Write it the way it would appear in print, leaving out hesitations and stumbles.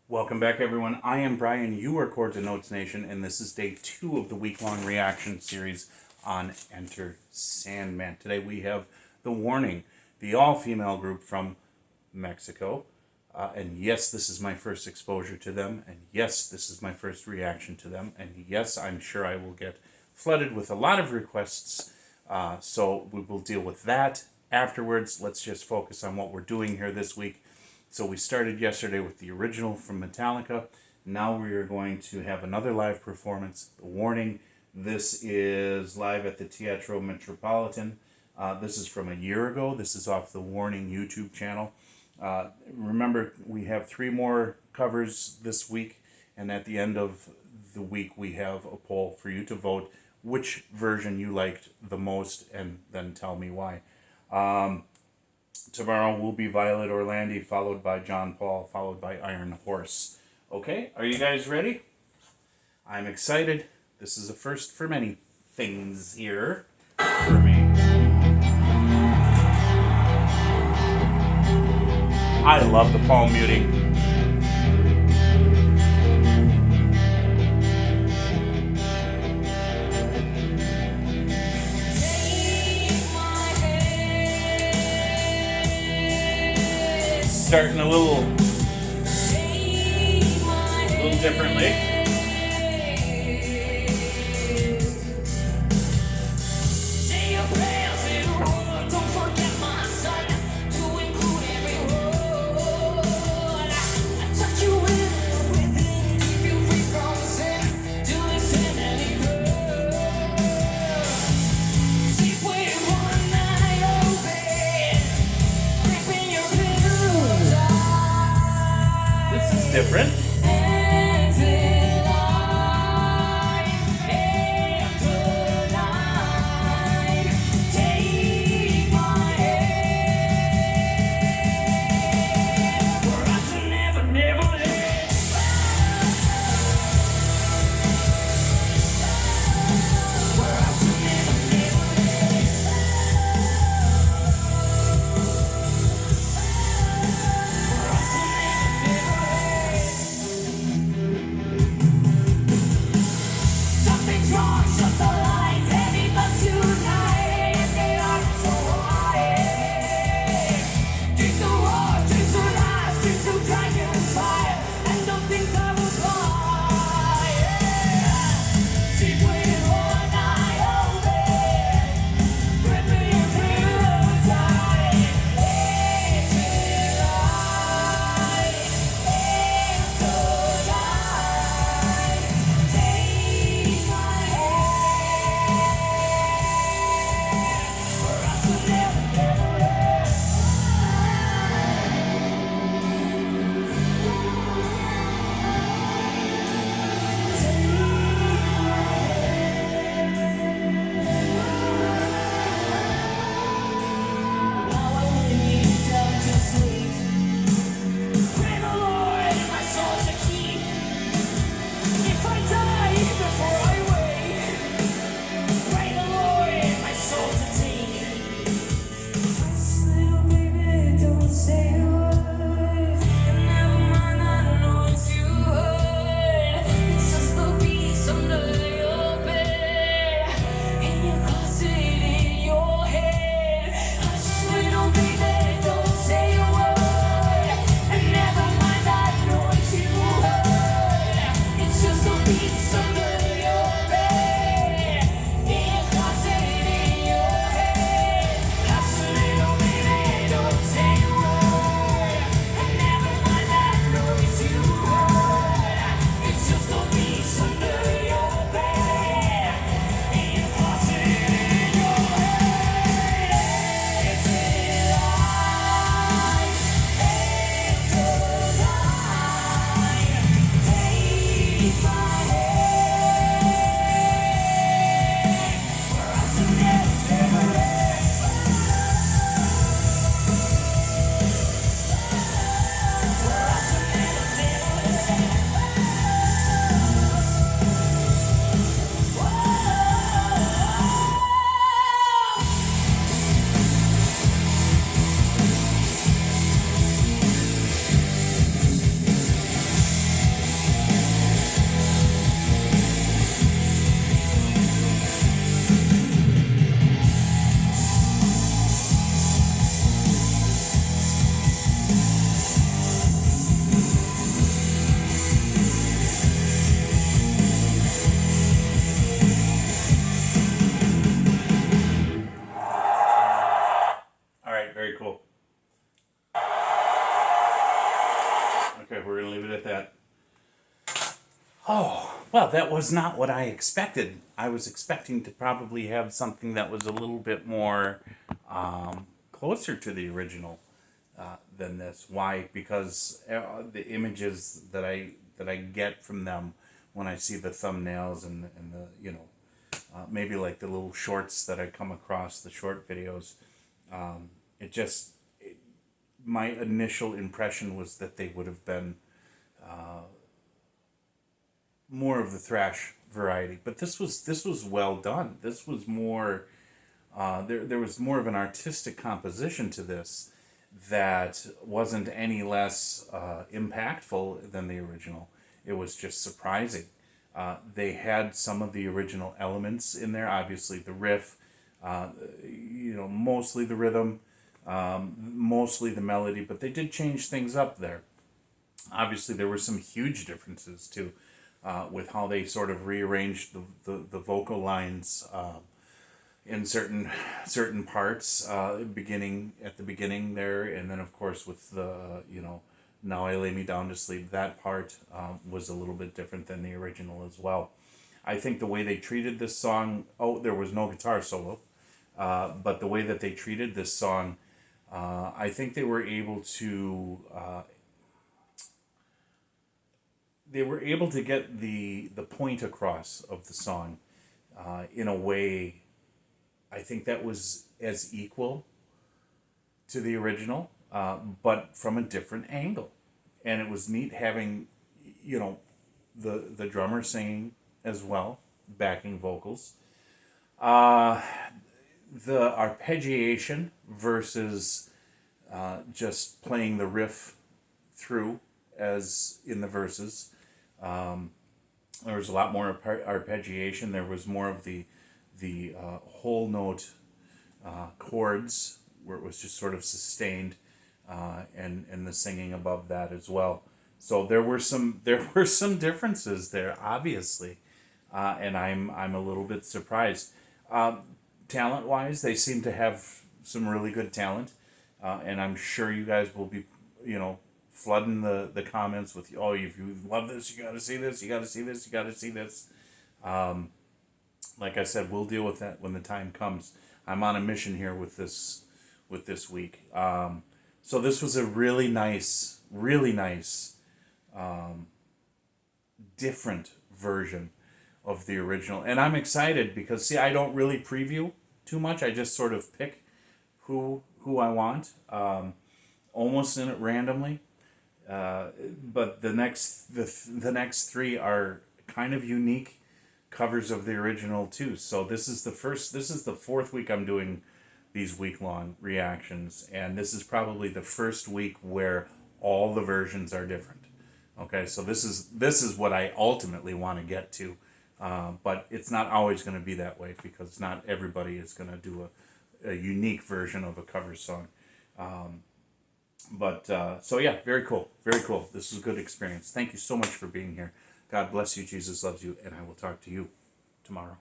Welcome back, everyone. I am Brian. You are Chords and Notes Nation, and this is day 2 of the week-long reaction series on Enter Sandman. Today we have The Warning, the all-female group from Mexico. And yes, this is my first exposure to them. And yes, this is my first reaction to them. And yes, I'm sure I will get flooded with a lot of requests. So we will deal with that afterwards. Let's just focus on what we're doing here this week. So we started yesterday with the original from Metallica. Now we are going to have another live performance, The Warning. This is live at the Teatro Metropolitan. This is from a year ago. This is off the Warning YouTube channel. Remember, we have 3 more covers this week, and at the end of the week we have a poll for you to vote which version you liked the most, and then tell me why. Tomorrow will be Violet Orlandi, followed by John Paul, followed by Iron Horse. Okay, are you guys ready? I'm excited. This is a first for many things here for me. I love the palm muting. Starting a little differently. Different. Okay, we're going to leave it at that. Oh, well, that was not what I expected. I was expecting to probably have something that was a little bit more closer to the original than this. Why? Because the images that I get from them when I see the thumbnails and the, you know, maybe like the little shorts that I come across, the short videos, it just, my initial impression was that they would have been more of the thrash variety, but this was well done. This was more there was more of an artistic composition to this that wasn't any less impactful than the original. It was just surprising. They had some of the original elements in there. Obviously, the riff, you know, mostly the rhythm, mostly the melody, but they did change things up there. Obviously, there were some huge differences too, with how they sort of rearranged the vocal lines in certain parts, beginning at the beginning there, and then of course with the you know, now I lay me down to sleep. That part was a little bit different than the original as well. I think the way they treated this song, oh, there was no guitar solo, but the way that they treated this song, I think they were able to get the point across of the song in a way. I think that was as equal to the original, but from a different angle, and it was neat having, you know, the drummer singing as well, backing vocals. The arpeggiation versus just playing the riff through as in the verses. There was a lot more arpeggiation. There was more of the whole note chords where it was just sort of sustained, and the singing above that as well. So there were some differences there, obviously, and I'm a little bit surprised. Talent wise, they seem to have some really good talent, and I'm sure you guys will be, you know, flooding the comments with, oh, if you love this, you got to see this, you got to see this, you got to see this. Like I said, we'll deal with that when the time comes. I'm on a mission here with this week. So this was a really nice, different version of the original, and I'm excited because, see, I don't really preview too much. I just sort of pick who I want, almost in it randomly. But the next three are kind of unique covers of the original too. So this is the fourth week I'm doing these week-long reactions, and this is probably the first week where all the versions are different. Okay, so this is what I ultimately want to get to, but it's not always going to be that way because not everybody is going to do a unique version of a cover song. So yeah, very cool. This was a good experience. Thank you so much for being here. God bless you. Jesus loves you, and I will talk to you tomorrow.